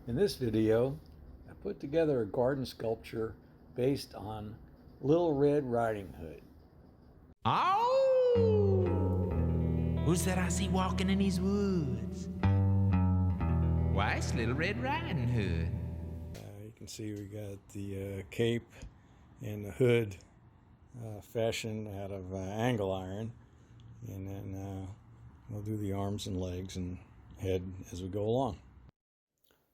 In this video, I put together a garden sculpture based on Little Red Riding Hood. Oh! Who's that I see walking in these woods? Why, it's Little Red Riding Hood. You can see we got the cape and the hood fashioned out of angle iron, and then we'll do the arms and legs and head as we go along.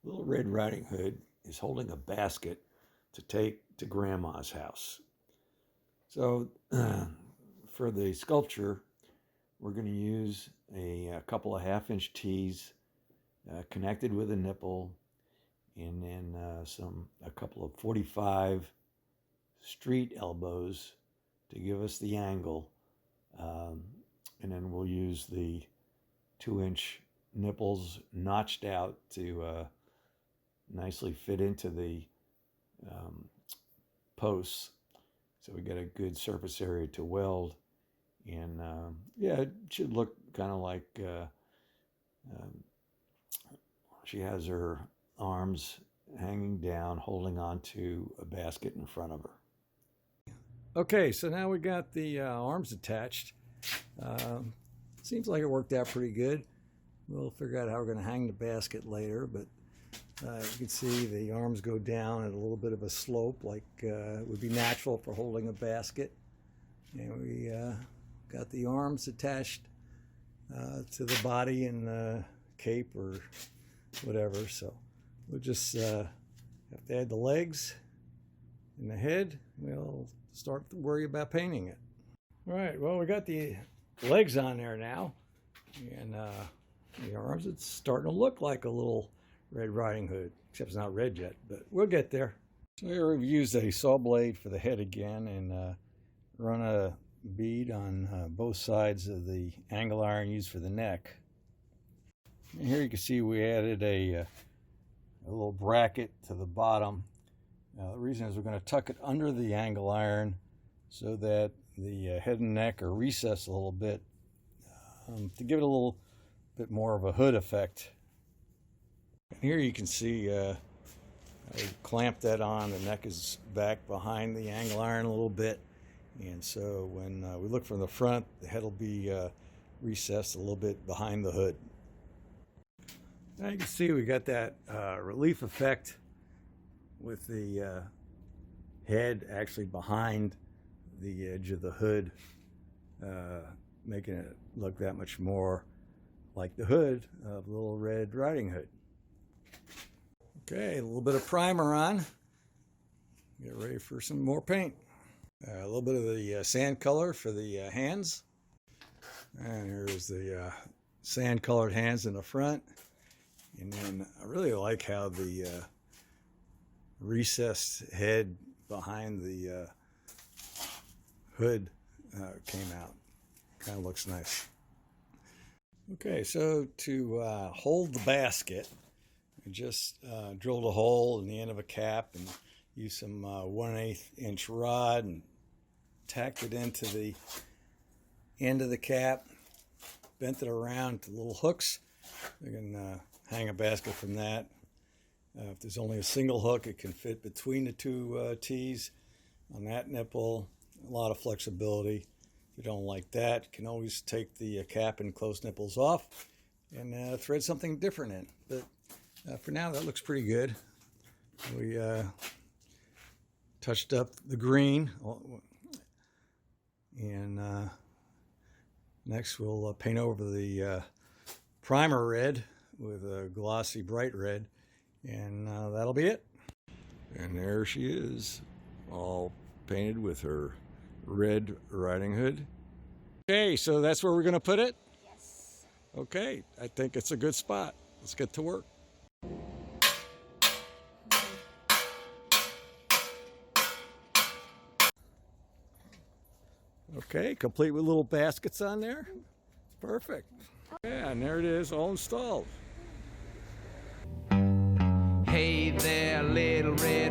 Little Red Riding Hood is holding a basket to take to Grandma's house. So for the sculpture, we're going to use a couple of half-inch tees connected with a nipple, and then a couple of 45 street elbows to give us the angle, and then we'll use the 2-inch nipples notched out to nicely fit into the posts, so we get a good surface area to weld. And yeah, it should look kind of like she has her arms hanging down, holding on to a basket in front of her. Okay, so now we got the arms attached. Seems like it worked out pretty good. We'll figure out how we're going to hang the basket later, but you can see the arms go down at a little bit of a slope, like it would be natural for holding a basket. And we got the arms attached to the body and the cape or whatever. So we'll just have to add the legs and the head. We'll start to worry about painting it. All right, well, we got the legs on there now, and the arms, it's starting to look like a little Red Riding Hood, except it's not red yet, but we'll get there. So here we've used a saw blade for the head again, and run a bead on both sides of the angle iron used for the neck. And here you can see we added a little bracket to the bottom. The reason is we're going to tuck it under the angle iron so that the head and neck are recessed a little bit, to give it a little bit more of a hood effect. And here you can see I clamped that on. The neck is back behind the angle iron a little bit. And so when we look from the front, the head will be recessed a little bit behind the hood. Now you can see we got that relief effect with the head actually behind the edge of the hood, making it look that much more like the hood of Little Red Riding Hood. Okay, a little bit of primer on. Get ready for some more paint. A little bit of the sand color for the hands. And here's the sand colored hands in the front. And then I really like how the recessed head behind the hood came out. Kind of looks nice. Okay, so to hold the basket, I just drilled a hole in the end of a cap and used some 1/8 inch rod and tacked it into the end of the cap, bent it around to little hooks. You can hang a basket from that. If there's only a single hook, it can fit between the two tees on that nipple. A lot of flexibility. If you don't like that, you can always take the cap and closed nipples off and thread something different in. But for now, that looks pretty good. We touched up the green, and next we'll paint over the primer red with a glossy bright red, and that'll be it. And there she is, all painted with her Red Riding Hood. Okay, so that's where we're going to put it? Yes. Okay, I think it's a good spot. Let's get to work. Okay, complete with little baskets on there. Perfect. Yeah, and there it is, all installed. Hey there, Little Red